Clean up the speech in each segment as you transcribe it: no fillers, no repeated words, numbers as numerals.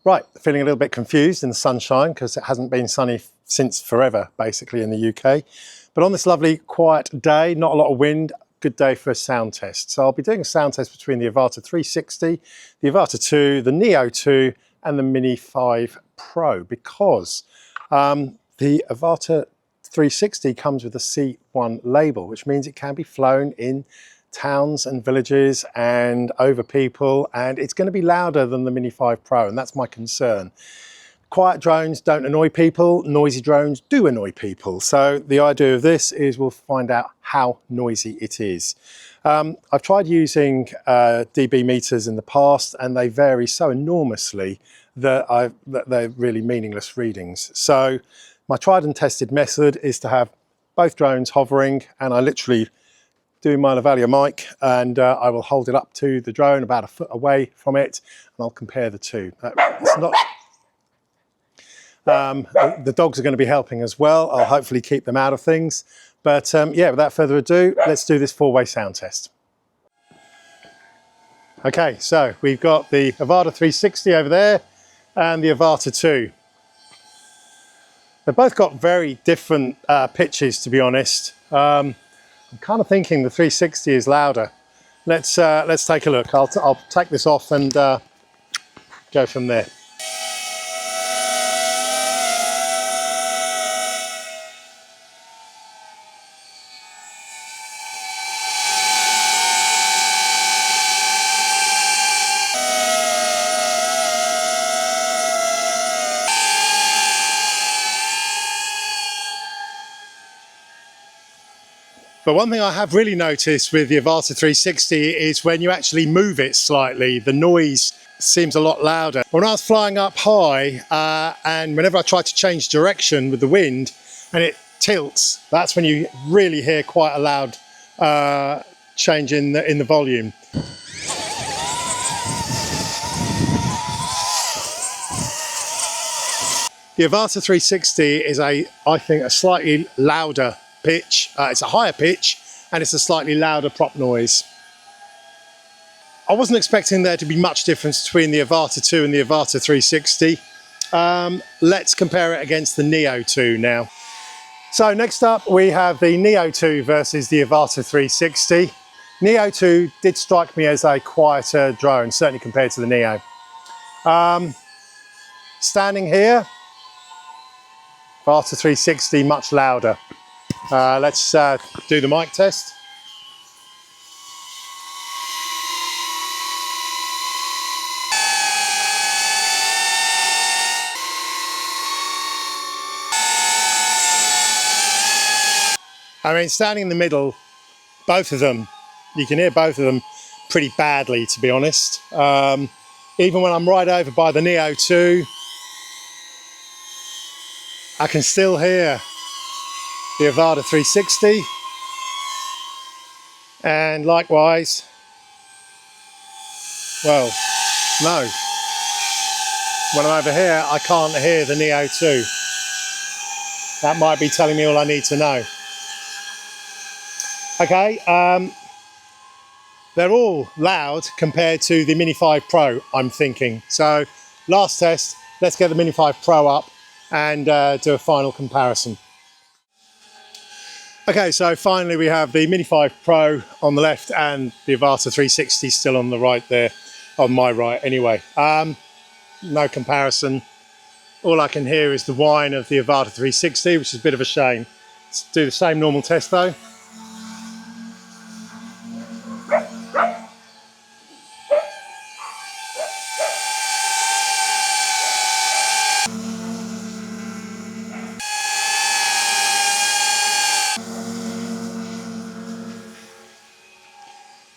Right, feeling a little bit confused in the sunshine because it hasn't been sunny since forever, basically, in the UK. But on this lovely quiet day, not a lot of wind, good day for a sound test. So I'll be doing a sound test between the Avata 360, the Avata 2, the Neo 2 and the Mini 5 Pro because the Avata 360 comes with a C1 label, which means it can be flown in towns and villages and over people, and it's going to be louder than the Mini 5 Pro, and that's my concern. Quiet drones don't annoy people, noisy drones do annoy people. So the idea of this is we'll find out how noisy it is. I've tried using dB meters in the past and they vary so enormously that they're really meaningless readings. So my tried and tested method is to have both drones hovering, and I literally do my Lavalier mic and I will hold it up to the drone about a foot away from it and I'll compare the two. It's not, the dogs are going to be helping as well. I'll hopefully keep them out of things. But yeah, without further ado, let's do this four-way sound test. Okay, so we've got the Avata 360 over there and the Avata 2. They've both got very different pitches, to be honest. I'm kind of thinking the 360 is louder. Let's take a look. I'll take this off and go from there. But one thing I have really noticed with the Avata 360 is when you actually move it slightly, the noise seems a lot louder. When I was flying up high and whenever I try to change direction with the wind and it tilts, that's when you really hear quite a loud change in the volume. The Avata 360 is I think a slightly louder pitch. It's a higher pitch and it's a slightly louder prop noise. I wasn't expecting there to be much difference between the Avata 2 and the Avata 360. Let's compare it against the Neo 2 now. So next up we have the Neo 2 versus the Avata 360. Neo 2 did strike me as a quieter drone, certainly compared to the Neo. Standing here, Avata 360 much louder. Let's do the mic test. I mean, standing in the middle, both of them, you can hear both of them pretty badly, to be honest. Even when I'm right over by the Neo 2, I can still hear the Avata 360, and likewise, well, no, when I'm over here I can't hear the Neo 2. That might be telling me all I need to know. Okay, they're all loud compared to the Mini 5 Pro, I'm thinking. So last test, let's get the Mini 5 Pro up and do a final comparison. Okay, so finally we have the Mini 5 Pro on the left and the Avata 360 still on the right there, on my right anyway. No comparison. All I can hear is the whine of the Avata 360, which is a bit of a shame. Let's do the same normal test though.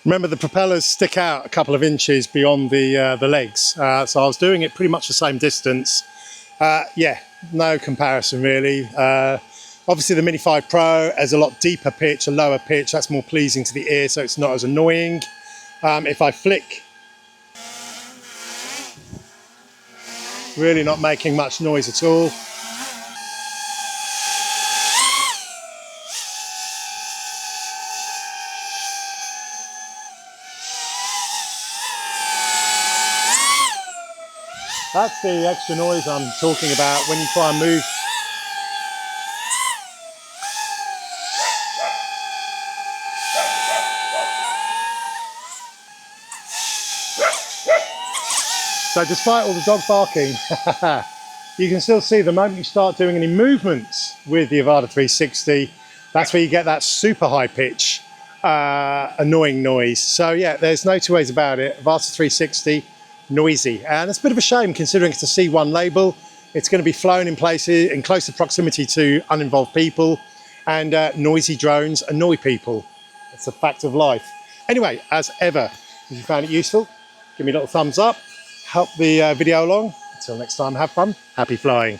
Remember, the propellers stick out a couple of inches beyond the legs, so I was doing it pretty much the same distance. Yeah, no comparison really. Obviously the Mini 5 Pro has a lot deeper pitch, a lower pitch, that's more pleasing to the ear, so it's not as annoying. If I flick, really not making much noise at all. That's the extra noise I'm talking about when you try and move. So despite all the dog barking, you can still see the moment you start doing any movements with the Avata 360, that's where you get that super high pitch, annoying noise. So yeah, there's no two ways about it. Avata 360, noisy. And it's a bit of a shame considering it's a C1 label. It's going to be flown in places in closer proximity to uninvolved people, and noisy drones annoy people. It's a fact of life. Anyway, as ever, if you found it useful, give me a little thumbs up, help the video along. Until next time, have fun, happy flying.